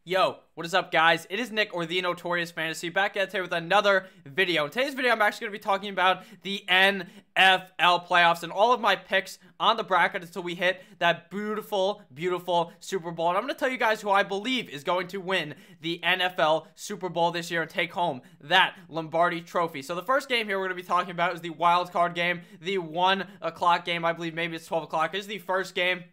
Yo, what is up, guys? It is Nick, or the Notorious Fantasy, back at it with another video. In today's video, I'm actually going to be talking about the NFL playoffs and all of my picks on the bracket until we hit that beautiful, beautiful Super Bowl. And I'm going to tell you guys who I believe is going to win the NFL Super Bowl this year and take home that Lombardi trophy. So the first game here we're going to be talking about is the wild card game, the 1 o'clock game. I believe maybe it's 12 o'clock. This is the first game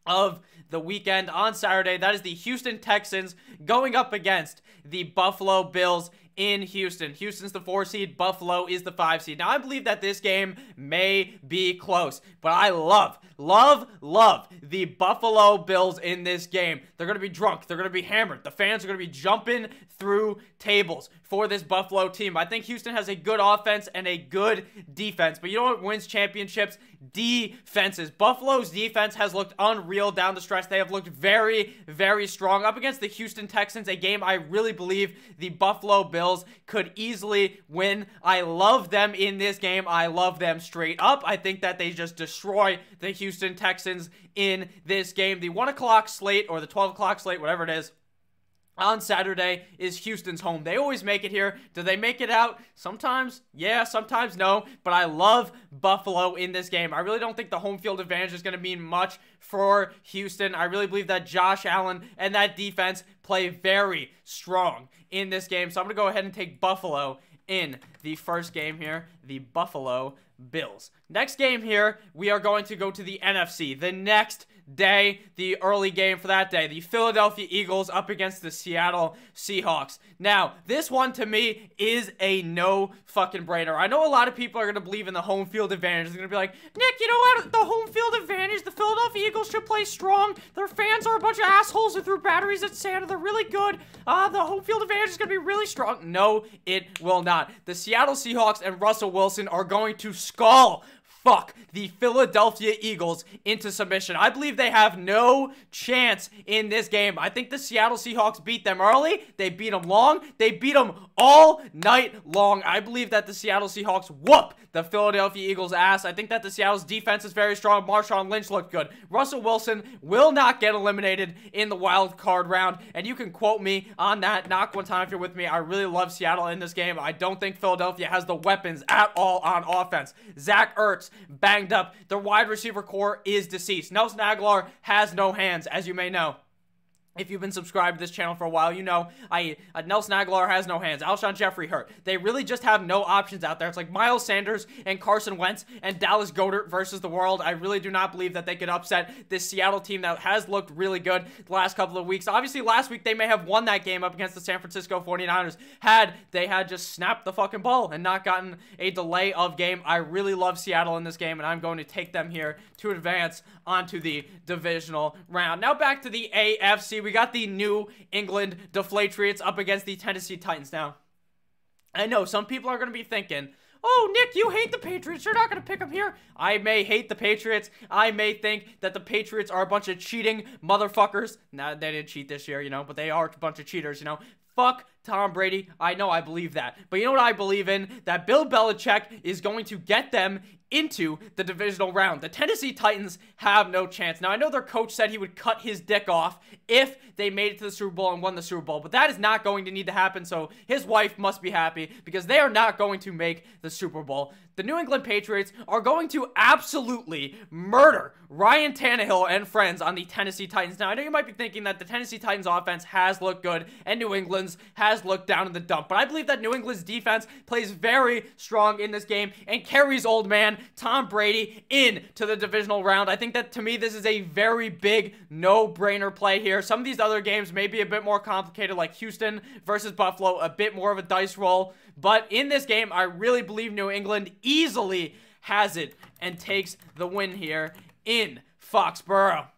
of the weekend on Saturday. That is the Houston Texans going up against the Buffalo Bills in Houston. Houston's the 4 seed, Buffalo is the 5 seed. Now, I believe that this game may be close, but I love the Buffalo Bills in this game. They're going to be drunk. They're going to be hammered. The fans are going to be jumping through tables for this Buffalo team. I think Houston has a good offense and a good defense, but you know what wins championships? Defenses. Buffalo's defense has looked unreal down the stretch. They have looked very, very strong up against the Houston Texans, a game I really believe the Buffalo Bills could easily win. I love them in this game. I love them straight up. I think that they just destroy the Houston Texans in this game. The 1 o'clock slate, or the 12 o'clock slate, whatever it is, on Saturday is Houston's home. They always make it here. Do they make it out? Sometimes, yeah, sometimes no. But I love Buffalo in this game. I really don't think the home field advantage is going to mean much for Houston. I really believe that Josh Allen and that defense play very strong in this game. So I'm going to go ahead and take Buffalo in the first game here, the Buffalo Bills. Next game here, we are going to go to the NFC. The next day, the early game for that day, the Philadelphia Eagles up against the Seattle Seahawks. Now, this one to me is a no fucking brainer. I know a lot of people are going to believe in the home field advantage. They're going to be like, Nick, you know what? The home field advantage, the Philadelphia Eagles should play strong. Their fans are a bunch of assholes who threw batteries at Santa. They're really good. The home field advantage is going to be really strong. No, it will not. The Seattle Seahawks and Russell Wilson are going to skull the Philadelphia Eagles into submission. I believe they have no chance in this game. I think the Seattle Seahawks beat them early. They beat them long. They beat them all night long. I believe that the Seattle Seahawks whoop the Philadelphia Eagles' ass. I think that the Seattle's defense is very strong. Marshawn Lynch looked good. Russell Wilson will not get eliminated in the wild card round, and you can quote me on that. Knock one time if you're with me. I really love Seattle in this game. I don't think Philadelphia has the weapons at all on offense. Zach Ertz banged up. Their wide receiver core is deceased. Nelson Agholor has no hands, as you may know. If you've been subscribed to this channel for a while, you know Nelson Agholor has no hands. Alshon Jeffrey hurt. They really just have no options out there. It's like Miles Sanders and Carson Wentz and Dallas Goedert versus the world. I really do not believe that they could upset this Seattle team that has looked really good the last couple of weeks. Obviously, last week they may have won that game up against the San Francisco 49ers had they had just snapped the fucking ball and not gotten a delay of game. I really love Seattle in this game, and I'm going to take them here to advance onto the divisional round. Now back to the AFC. We got the New England Deflatriots up against the Tennessee Titans. Now, I know some people are going to be thinking, oh, Nick, you hate the Patriots. You're not going to pick them here. I may hate the Patriots. I may think that the Patriots are a bunch of cheating motherfuckers. Nah, they didn't cheat this year, you know, but they are a bunch of cheaters, you know. Fuck Tom Brady. I know I believe that. But you know what I believe in? That Bill Belichick is going to get them into the divisional round. The Tennessee Titans have no chance. Now, I know their coach said he would cut his dick off if they made it to the Super Bowl and won the Super Bowl, but that is not going to need to happen, so his wife must be happy because they are not going to make the Super Bowl. The New England Patriots are going to absolutely murder Ryan Tannehill and friends on the Tennessee Titans. Now, I know you might be thinking that the Tennessee Titans offense has looked good and New England's has looked down in the dump, but I believe that New England's defense plays very strong in this game and carries old man Tom Brady into the divisional round. I think that, to me, this is a very big no-brainer play here. Some of these other games may be a bit more complicated, like Houston versus Buffalo, a bit more of a dice roll. But in this game, I really believe New England easily has it and takes the win here in Foxborough.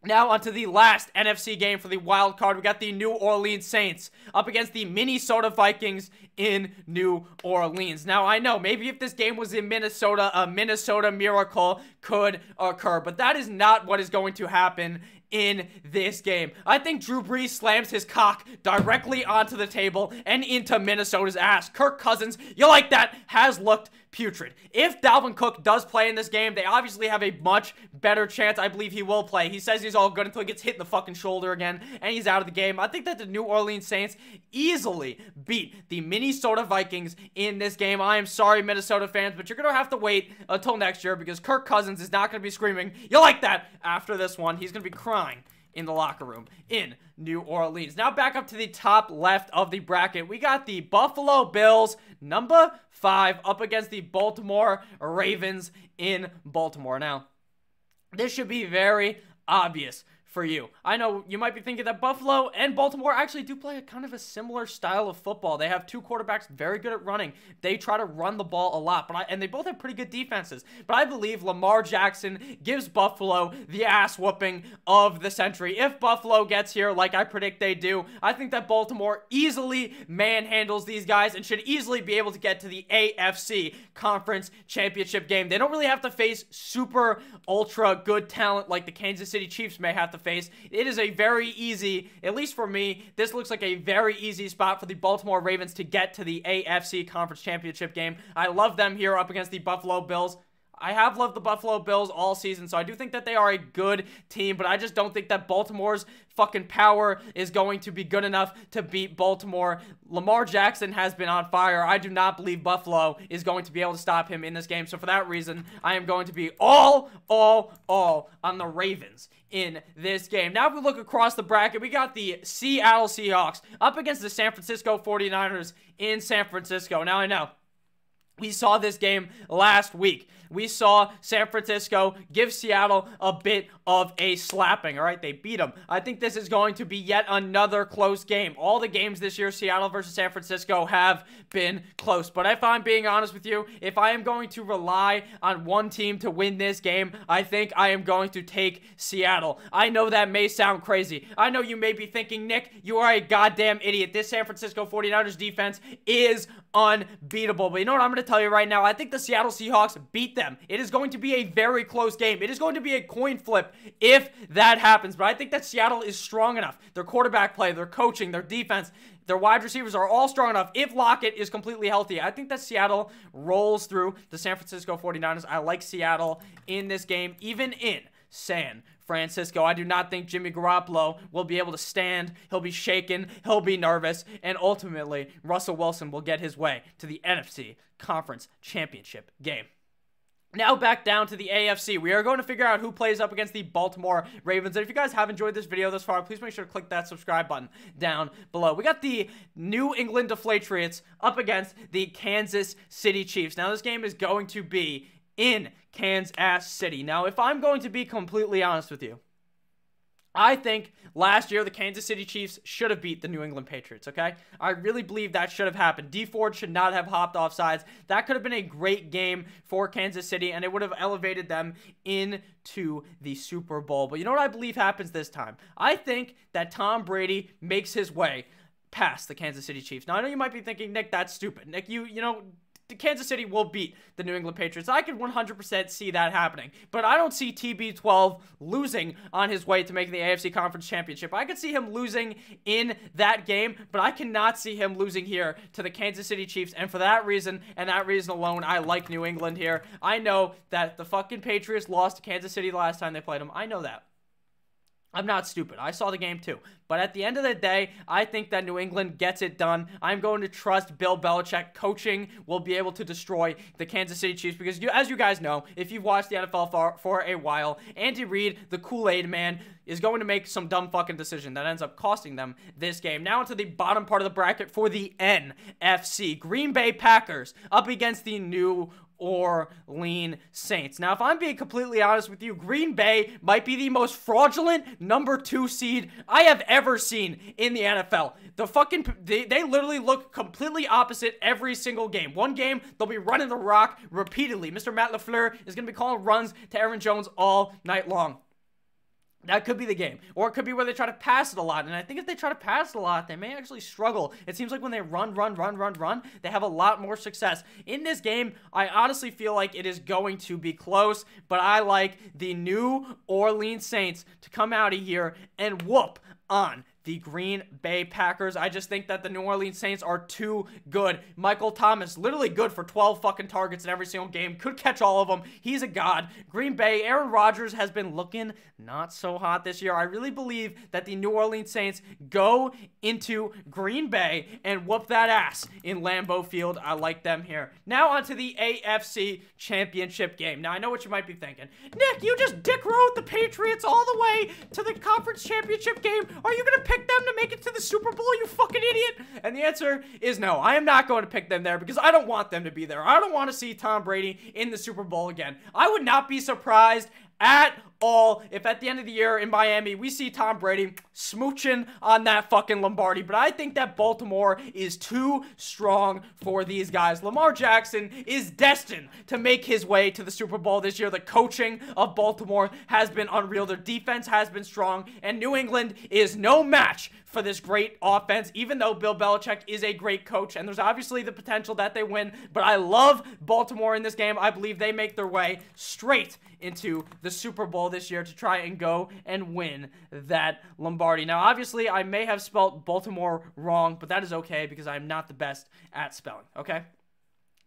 Now onto the last NFC game for the wild card. We got the New Orleans Saints up against the Minnesota Vikings in New Orleans. Now, I know maybe if this game was in Minnesota, a Minnesota miracle could occur, but that is not what is going to happen in this game. I think Drew Brees slams his cock directly onto the table and into Minnesota's ass. Kirk Cousins, you like that, has looked putrid. If Dalvin Cook does play in this game, they obviously have a much better chance. I believe he will play. He says he's all good until he gets hit in the fucking shoulder again, and he's out of the game. I think that the New Orleans Saints easily beat the Minnesota Vikings in this game. I am sorry, Minnesota fans, but you're going to have to wait until next year because Kirk Cousins is not going to be screaming, "You like that?" after this one. He's going to be crying in the locker room in New Orleans. Now back up to the top left of the bracket. We got the Buffalo Bills, number 5, up against the Baltimore Ravens in Baltimore. Now, this should be very obvious for you. I know you might be thinking that Buffalo and Baltimore actually do play a kind of a similar style of football. They have two quarterbacks very good at running. They try to run the ball a lot, and they both have pretty good defenses. But I believe Lamar Jackson gives Buffalo the ass whooping of the century. If Buffalo gets here like I predict they do, I think that Baltimore easily manhandles these guys and should easily be able to get to the AFC Conference Championship game. They don't really have to face super ultra good talent like the Kansas City Chiefs may have to face. It is a very easy, at least for me, this looks like a very easy spot for the Baltimore Ravens to get to the AFC Conference Championship game. I love them here up against the Buffalo Bills. I have loved the Buffalo Bills all season, so I do think that they are a good team, but I just don't think that Baltimore's fucking power is going to be good enough to beat Baltimore. Lamar Jackson has been on fire. I do not believe Buffalo is going to be able to stop him in this game, so for that reason, I am going to be all on the Ravens in this game. Now, if we look across the bracket, we got the Seattle Seahawks up against the San Francisco 49ers in San Francisco. Now, I know we saw this game last week. We saw San Francisco give Seattle a bit of a slapping, all right? They beat them. I think this is going to be yet another close game. All the games this year, Seattle versus San Francisco, have been close. But if I'm being honest with you, if I am going to rely on one team to win this game, I think I am going to take Seattle. I know that may sound crazy. I know you may be thinking, Nick, you are a goddamn idiot. This San Francisco 49ers defense is unbeatable. But you know what I'm going to tell you right now? I think the Seattle Seahawks beat them. It is going to be a very close game. It is going to be a coin flip if that happens. But I think that Seattle is strong enough. Their quarterback play, their coaching, their defense, their wide receivers are all strong enough. If Lockett is completely healthy, I think that Seattle rolls through the San Francisco 49ers. I like Seattle in this game, even in San Francisco. I do not think Jimmy Garoppolo will be able to stand. He'll be shaken. He'll be nervous. And ultimately, Russell Wilson will get his way to the NFC Conference Championship game. Now back down to the AFC. We are going to figure out who plays up against the Baltimore Ravens. And if you guys have enjoyed this video thus far, please make sure to click that subscribe button down below. We got the New England Patriots up against the Kansas City Chiefs. Now this game is going to be in Kansas City. Now, if I'm going to be completely honest with you, I think last year the Kansas City Chiefs should have beat the New England Patriots, okay? I really believe that should have happened. Dee Ford should not have hopped off sides. That could have been a great game for Kansas City, and it would have elevated them into the Super Bowl. But you know what I believe happens this time? I think that Tom Brady makes his way past the Kansas City Chiefs. Now, I know you might be thinking, Nick, that's stupid. Nick, you know, Kansas City will beat the New England Patriots. I can 100% see that happening. But I don't see TB12 losing on his way to making the AFC Conference Championship. I could see him losing in that game, but I cannot see him losing here to the Kansas City Chiefs. And for that reason, and that reason alone, I like New England here. I know that the fucking Patriots lost to Kansas City the last time they played them. I know that. I'm not stupid. I saw the game too. But at the end of the day, I think that New England gets it done. I'm going to trust Bill Belichick. Coaching will be able to destroy the Kansas City Chiefs because, as you guys know, if you've watched the NFL for a while, Andy Reid, the Kool-Aid man, is going to make some dumb fucking decision that ends up costing them this game. Now into the bottom part of the bracket for the NFC. Green Bay Packers up against the New Orleans Saints. Now, if I'm being completely honest with you, Green Bay might be the most fraudulent number 2 seed I have ever seen in the NFL. They literally look completely opposite every single game. One game, they'll be running the rock repeatedly. Mr. Matt LaFleur is going to be calling runs to Aaron Jones all night long. That could be the game. Or it could be where they try to pass it a lot. And I think if they try to pass it a lot, they may actually struggle. It seems like when they run, they have a lot more success. In this game, I honestly feel like it is going to be close. But I like the New Orleans Saints to come out of here and whoop on the Green Bay Packers. I just think that the New Orleans Saints are too good. Michael Thomas, literally good for 12 fucking targets in every single game. Could catch all of them. He's a god. Green Bay, Aaron Rodgers has been looking not so hot this year. I really believe that the New Orleans Saints go into Green Bay and whoop that ass in Lambeau Field. I like them here. Now on to the AFC Championship game. Now I know what you might be thinking. Nick, you just dick rode the Patriots all the way to the conference championship game. Are you going to pick them to make it to the Super Bowl, you fucking idiot? And the answer is no. I am not going to pick them there because I don't want them to be there. I don't want to see Tom Brady in the Super Bowl again. I would not be surprised at all if at the end of the year in Miami we see Tom Brady smooching on that fucking Lombardi. But I think that Baltimore is too strong for these guys. Lamar Jackson is destined to make his way to the Super Bowl this year. The coaching of Baltimore has been unreal. Their defense has been strong, and New England is no match for this great offense, even though Bill Belichick is a great coach, and there's obviously the potential that they win, but I love Baltimore in this game. I believe they make their way straight into the Super Bowl this year to try and go and win that Lombardi. Now, obviously, I may have spelled Baltimore wrong, but that is okay because I'm not the best at spelling, okay?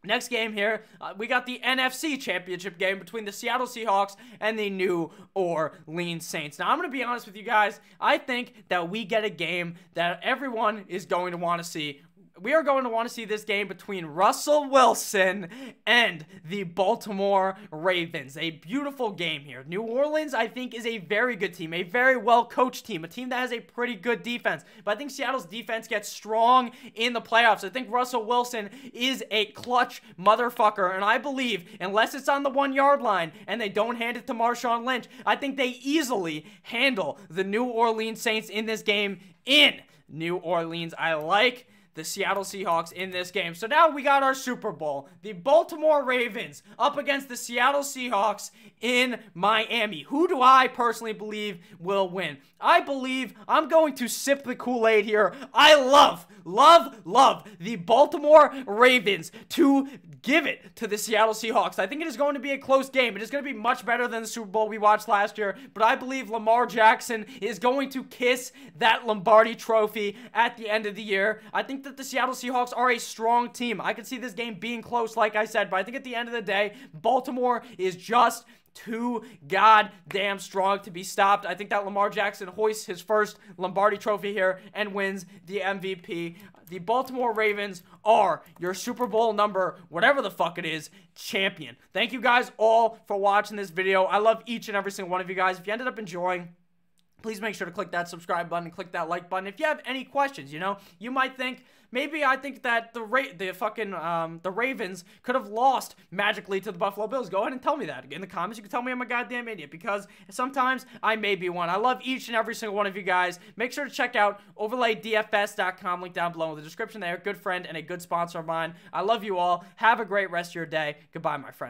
Next game here, we got the NFC Championship game between the Seattle Seahawks and the New Orleans Saints. Now, I'm going to be honest with you guys. I think that we get a game that everyone is going to want to see. We are going to want to see this game between Russell Wilson and the Baltimore Ravens. A beautiful game here. New Orleans, I think, is a very good team, a very well-coached team, a team that has a pretty good defense. But I think Seattle's defense gets strong in the playoffs. I think Russell Wilson is a clutch motherfucker, and I believe, unless it's on the 1-yard line and they don't hand it to Marshawn Lynch, I think they easily handle the New Orleans Saints in this game in New Orleans. I like the Seattle Seahawks in this game. So now we got our Super Bowl. The Baltimore Ravens up against the Seattle Seahawks in Miami. Who do I personally believe will win? I believe I'm going to sip the Kool-Aid here. I love the Baltimore Ravens to give it to the Seattle Seahawks. I think it is going to be a close game. It is going to be much better than the Super Bowl we watched last year, but I believe Lamar Jackson is going to kiss that Lombardi trophy at the end of the year. I think that the Seattle Seahawks are a strong team. I could see this game being close, like I said, but I think at the end of the day, Baltimore is just too goddamn strong to be stopped. I think that Lamar Jackson hoists his first Lombardi trophy here and wins the MVP. The Baltimore Ravens are your Super Bowl number, whatever the fuck it is, champion. Thank you guys all for watching this video. I love each and every single one of you guys. If you ended up enjoying, please make sure to click that subscribe button and click that like button. If you have any questions, you might think, maybe I think that the Ravens could have lost magically to the Buffalo Bills. Go ahead and tell me that in the comments. You can tell me I'm a goddamn idiot because sometimes I may be one. I love each and every single one of you guys. Make sure to check out overlaydfs.com. Link down below in the description there. Good friend and a good sponsor of mine. I love you all. Have a great rest of your day. Goodbye, my friends.